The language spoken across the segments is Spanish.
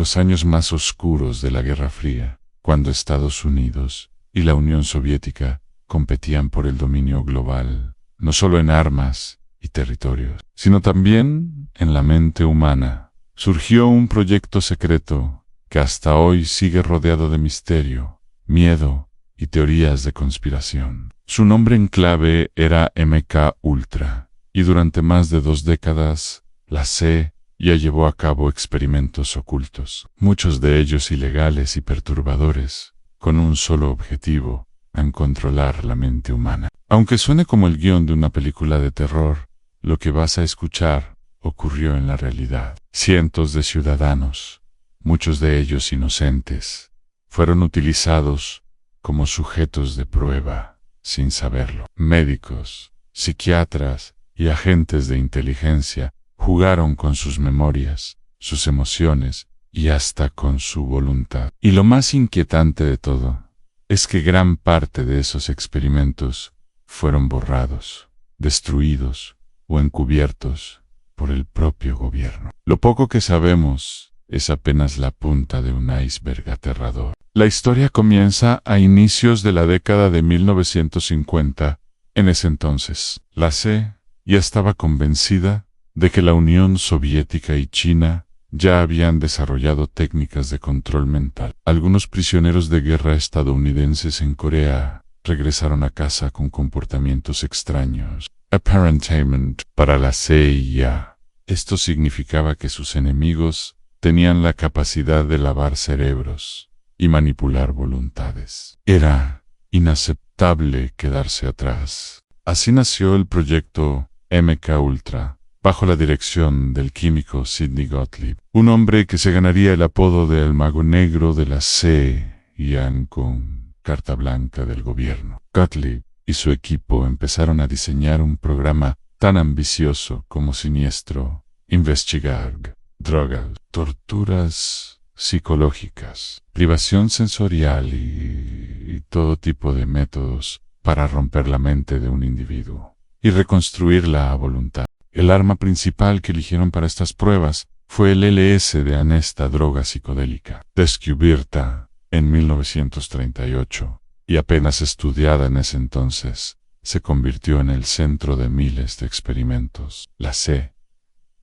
los años más oscuros de la Guerra Fría, cuando Estados Unidos y la Unión Soviética competían por el dominio global, no solo en armas y territorios, sino también en la mente humana, surgió un proyecto secreto que hasta hoy sigue rodeado de misterio, miedo y teorías de conspiración. Su nombre en clave era MK Ultra, y durante más de 2 décadas, la CIA ya llevó a cabo experimentos ocultos, muchos de ellos ilegales y perturbadores, con un solo objetivo: en controlar la mente humana. Aunque suene como el guión de una película de terror, lo que vas a escuchar ocurrió en la realidad. Cientos de ciudadanos, muchos de ellos inocentes, fueron utilizados como sujetos de prueba, sin saberlo. Médicos, psiquiatras y agentes de inteligencia jugaron con sus memorias, sus emociones y hasta con su voluntad. Y lo más inquietante de todo es que gran parte de esos experimentos fueron borrados, destruidos o encubiertos por el propio gobierno. Lo poco que sabemos es apenas la punta de un iceberg aterrador. La historia comienza a inicios de la década de 1950. En ese entonces, la CIA ya estaba convencida de que la Unión Soviética y China ya habían desarrollado técnicas de control mental. Algunos prisioneros de guerra estadounidenses en Corea regresaron a casa con comportamientos extraños, aparentemente para la CIA. Esto significaba que sus enemigos tenían la capacidad de lavar cerebros y manipular voluntades. Era inaceptable quedarse atrás. Así nació el proyecto MK Ultra, bajo la dirección del químico Sidney Gottlieb, un hombre que se ganaría el apodo de El Mago Negro de la CIA con carta blanca del gobierno. Gottlieb y su equipo empezaron a diseñar un programa tan ambicioso como siniestro: investigar drogas, torturas psicológicas, privación sensorial y todo tipo de métodos para romper la mente de un individuo y reconstruirla a voluntad. El arma principal que eligieron para estas pruebas fue el LSD, esta droga psicodélica, descubierta en 1938 y apenas estudiada en ese entonces, se convirtió en el centro de miles de experimentos. La CIA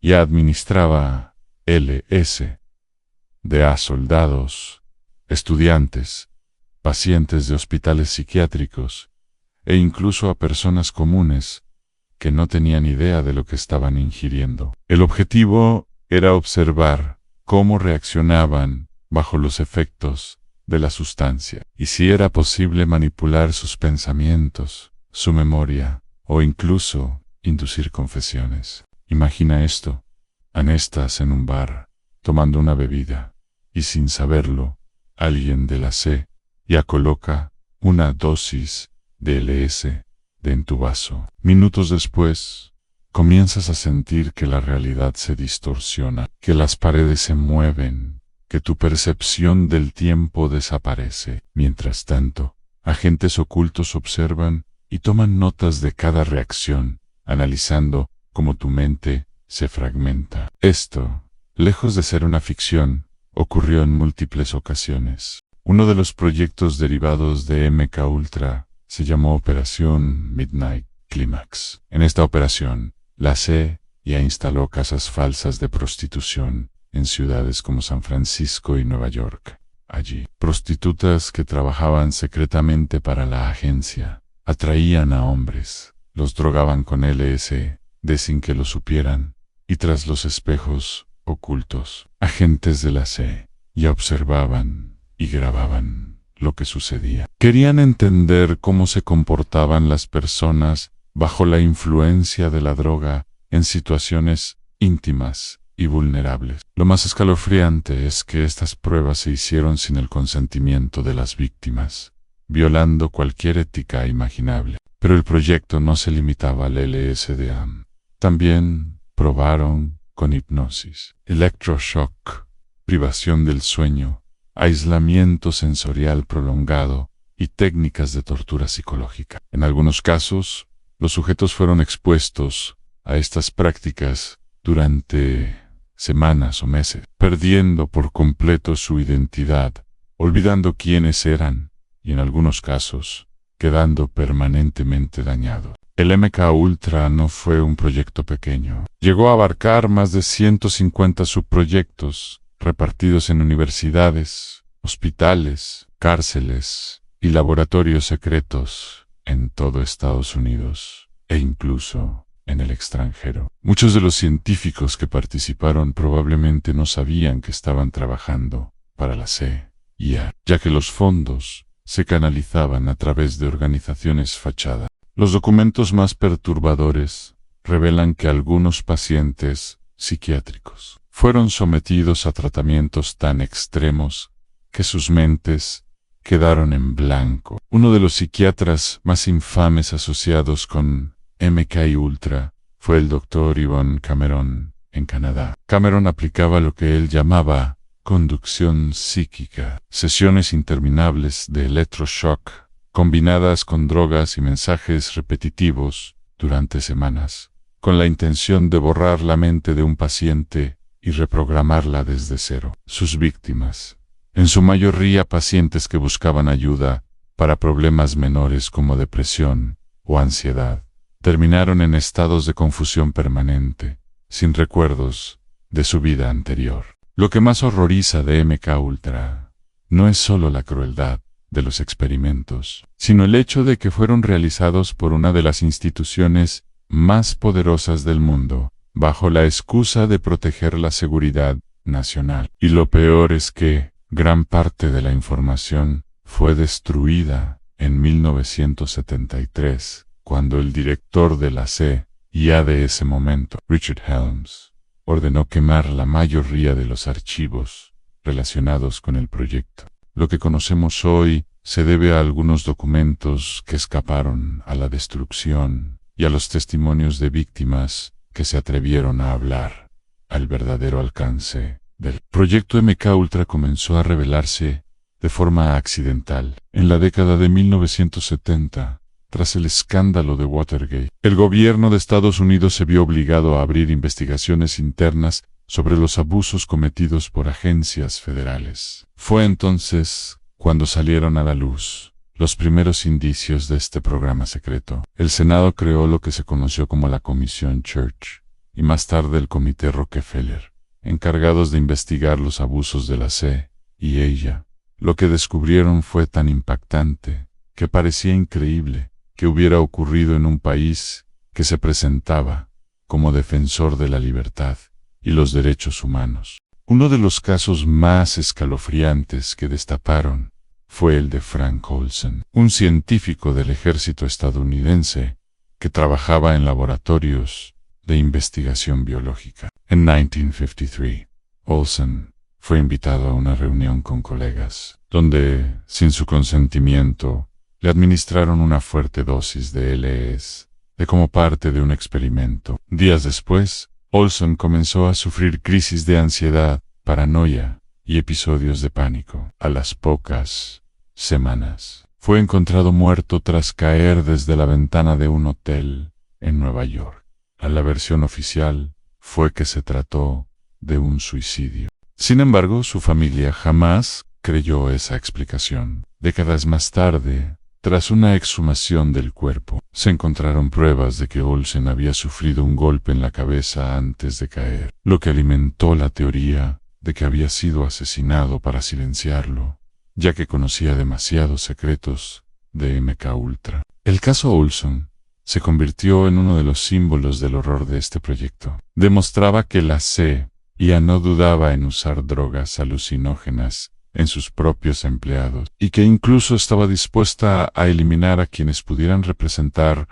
ya administraba LSD a soldados, estudiantes, pacientes de hospitales psiquiátricos e incluso a personas comunes que no tenían idea de lo que estaban ingiriendo. El objetivo era observar cómo reaccionaban bajo los efectos de la sustancia y si era posible manipular sus pensamientos, su memoria o incluso inducir confesiones. Imagina esto: estás en un bar tomando una bebida y sin saberlo, alguien de la CIA ya coloca una dosis de LSD en tu vaso. Minutos después, comienzas a sentir que la realidad se distorsiona, que las paredes se mueven, que tu percepción del tiempo desaparece. Mientras tanto, agentes ocultos observan y toman notas de cada reacción, analizando cómo tu mente se fragmenta. Esto, lejos de ser una ficción, ocurrió en múltiples ocasiones. Uno de los proyectos derivados de MK Ultra se llamó Operación Midnight Climax. En esta operación, la CIA ya instaló casas falsas de prostitución en ciudades como San Francisco y Nueva York. Allí, prostitutas que trabajaban secretamente para la agencia atraían a hombres, los drogaban con LSD sin que lo supieran, y tras los espejos ocultos, agentes de la CIA ya observaban y grababan lo que sucedía. Querían entender cómo se comportaban las personas bajo la influencia de la droga en situaciones íntimas y vulnerables. Lo más escalofriante es que estas pruebas se hicieron sin el consentimiento de las víctimas, violando cualquier ética imaginable. Pero el proyecto no se limitaba al LSD. También probaron con hipnosis, electroshock, privación del sueño, aislamiento sensorial prolongado y técnicas de tortura psicológica. En algunos casos, los sujetos fueron expuestos a estas prácticas durante semanas o meses, perdiendo por completo su identidad, olvidando quiénes eran, y en algunos casos, quedando permanentemente dañados. El MK Ultra no fue un proyecto pequeño. Llegó a abarcar más de 150 subproyectos, repartidos en universidades, hospitales, cárceles y laboratorios secretos en todo Estados Unidos, e incluso en el extranjero. Muchos de los científicos que participaron probablemente no sabían que estaban trabajando para la CIA, ya que los fondos se canalizaban a través de organizaciones fachada. Los documentos más perturbadores revelan que algunos pacientes psiquiátricos fueron sometidos a tratamientos tan extremos que sus mentes quedaron en blanco. Uno de los psiquiatras más infames asociados con MK Ultra fue el Dr. Yvon Cameron, en Canadá. Cameron aplicaba lo que él llamaba conducción psíquica, sesiones interminables de electroshock, combinadas con drogas y mensajes repetitivos durante semanas, con la intención de borrar la mente de un paciente y reprogramarla desde cero. Sus víctimas, en su mayoría pacientes que buscaban ayuda para problemas menores como depresión o ansiedad, terminaron en estados de confusión permanente, sin recuerdos de su vida anterior. Lo que más horroriza de MK Ultra no es solo la crueldad de los experimentos, sino el hecho de que fueron realizados por una de las instituciones más poderosas del mundo, bajo la excusa de proteger la seguridad nacional. Y lo peor es que gran parte de la información fue destruida en 1973, cuando el director de la CIA de ese momento, Richard Helms, ordenó quemar la mayoría de los archivos relacionados con el proyecto. Lo que conocemos hoy se debe a algunos documentos que escaparon a la destrucción y a los testimonios de víctimas que se atrevieron a hablar al verdadero alcance del proyecto. MK Ultra comenzó a revelarse de forma accidental en la década de 1970, tras el escándalo de Watergate. El gobierno de Estados Unidos se vio obligado a abrir investigaciones internas sobre los abusos cometidos por agencias federales. Fue entonces cuando salieron a la luz los primeros indicios de este programa secreto. El Senado creó lo que se conoció como la Comisión Church y más tarde el Comité Rockefeller, encargados de investigar los abusos de la CIA. Lo que descubrieron fue tan impactante que parecía increíble que hubiera ocurrido en un país que se presentaba como defensor de la libertad y los derechos humanos. Uno de los casos más escalofriantes que destaparon fue el de Frank Olson, un científico del ejército estadounidense que trabajaba en laboratorios de investigación biológica. En 1953, Olson fue invitado a una reunión con colegas, donde, sin su consentimiento, le administraron una fuerte dosis de LSD como parte de un experimento. Días después, Olson comenzó a sufrir crisis de ansiedad, paranoia y episodios de pánico. A las pocas semanas, fue encontrado muerto tras caer desde la ventana de un hotel en Nueva York. La versión oficial fue que se trató de un suicidio. Sin embargo, su familia jamás creyó esa explicación. Décadas más tarde, tras una exhumación del cuerpo, se encontraron pruebas de que Olson había sufrido un golpe en la cabeza antes de caer, lo que alimentó la teoría de que había sido asesinado para silenciarlo, ya que conocía demasiados secretos de MK Ultra. El caso Olson se convirtió en uno de los símbolos del horror de este proyecto. Demostraba que la CIA no dudaba en usar drogas alucinógenas en sus propios empleados, y que incluso estaba dispuesta a eliminar a quienes pudieran representar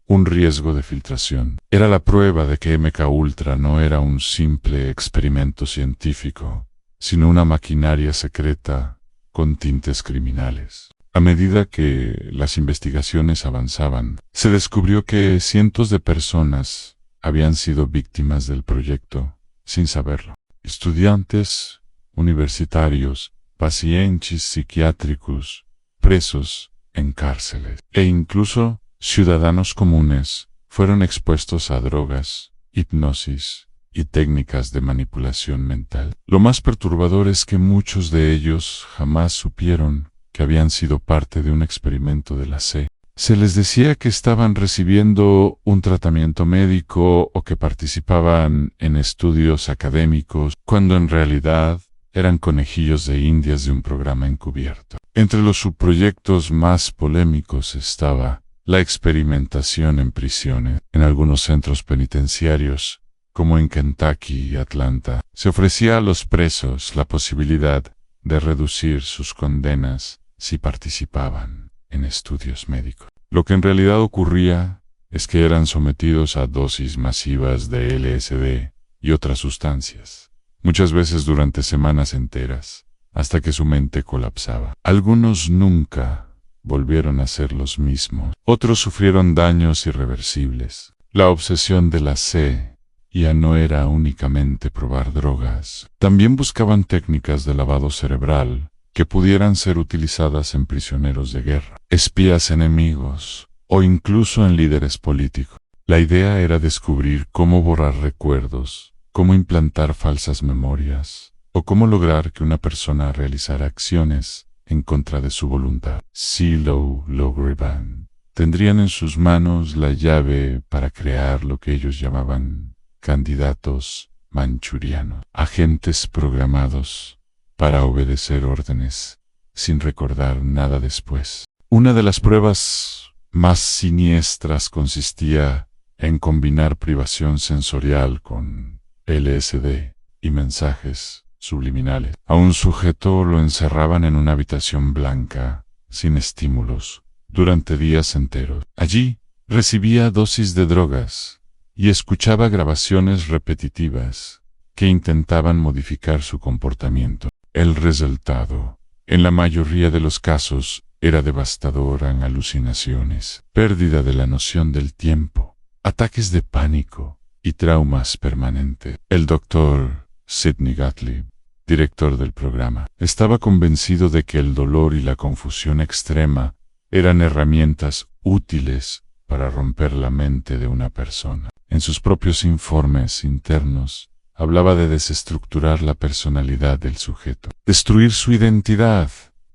un riesgo de filtración. Era la prueba de que MK Ultra no era un simple experimento científico, sino una maquinaria secreta con tintes criminales. A medida que las investigaciones avanzaban, se descubrió que cientos de personas habían sido víctimas del proyecto sin saberlo. Estudiantes, universitarios, pacientes psiquiátricos, presos en cárceles, e incluso ciudadanos comunes fueron expuestos a drogas, hipnosis y técnicas de manipulación mental. Lo más perturbador es que muchos de ellos jamás supieron que habían sido parte de un experimento de la C. Se les decía que estaban recibiendo un tratamiento médico o que participaban en estudios académicos, cuando en realidad eran conejillos de indias de un programa encubierto. Entre los subproyectos más polémicos estaba la experimentación en prisiones. En algunos centros penitenciarios, como en Kentucky y Atlanta, se ofrecía a los presos la posibilidad de reducir sus condenas si participaban en estudios médicos. Lo que en realidad ocurría es que eran sometidos a dosis masivas de LSD y otras sustancias, muchas veces durante semanas enteras, hasta que su mente colapsaba. Algunos nunca volvieron a ser los mismos. Otros sufrieron daños irreversibles. La obsesión de la C ya no era únicamente probar drogas. También buscaban técnicas de lavado cerebral que pudieran ser utilizadas en prisioneros de guerra, espías enemigos o incluso en líderes políticos. La idea era descubrir cómo borrar recuerdos, cómo implantar falsas memorias o cómo lograr que una persona realizara acciones en contra de su voluntad. Silo Logriban tendrían en sus manos la llave para crear lo que ellos llamaban candidatos manchurianos, agentes programados para obedecer órdenes sin recordar nada después. Una de las pruebas más siniestras consistía en combinar privación sensorial con LSD y mensajes subliminales. A un sujeto lo encerraban en una habitación blanca, sin estímulos, durante días enteros. Allí recibía dosis de drogas y escuchaba grabaciones repetitivas que intentaban modificar su comportamiento. El resultado, en la mayoría de los casos, era devastador en alucinaciones, pérdida de la noción del tiempo, ataques de pánico y traumas permanentes. El doctor Sidney Gottlieb, director del programa, estaba convencido de que el dolor y la confusión extrema eran herramientas útiles para romper la mente de una persona. En sus propios informes internos, hablaba de desestructurar la personalidad del sujeto, destruir su identidad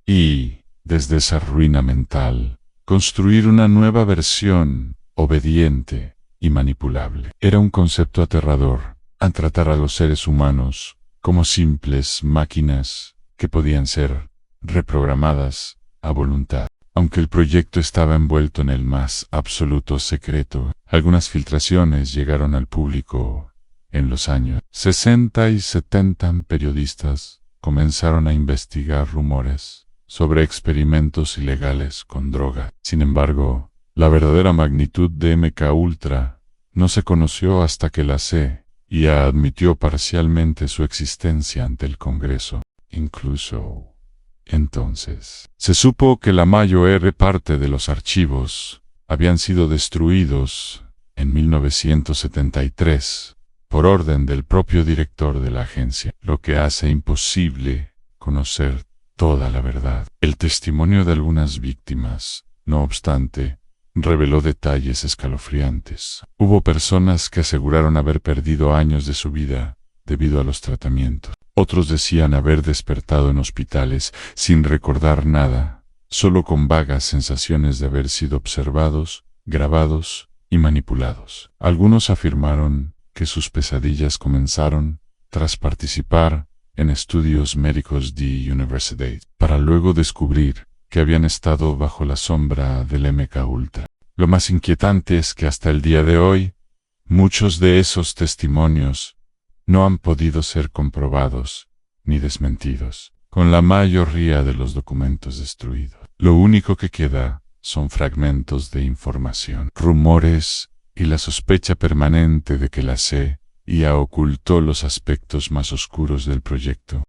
y, desde esa ruina mental, construir una nueva versión obediente y manipulable. Era un concepto aterrador al tratar a los seres humanos como simples máquinas que podían ser reprogramadas a voluntad. Aunque el proyecto estaba envuelto en el más absoluto secreto, algunas filtraciones llegaron al público. En los años 60 y 70, periodistas comenzaron a investigar rumores sobre experimentos ilegales con droga. Sin embargo, la verdadera magnitud de MKUltra no se conoció hasta que la CIA admitió parcialmente su existencia ante el Congreso. Incluso entonces, se supo que la mayor parte de los archivos habían sido destruidos en 1973 por orden del propio director de la agencia, lo que hace imposible conocer toda la verdad. El testimonio de algunas víctimas, no obstante, reveló detalles escalofriantes. Hubo personas que aseguraron haber perdido años de su vida debido a los tratamientos. Otros decían haber despertado en hospitales sin recordar nada, solo con vagas sensaciones de haber sido observados, grabados y manipulados. Algunos afirmaron que sus pesadillas comenzaron tras participar en estudios médicos de Universidad, para luego descubrir que habían estado bajo la sombra del MKUltra. Lo más inquietante es que hasta el día de hoy, muchos de esos testimonios no han podido ser comprobados ni desmentidos, con la mayoría de los documentos destruidos. Lo único que queda son fragmentos de información, rumores y la sospecha permanente de que la CIA ocultó los aspectos más oscuros del proyecto.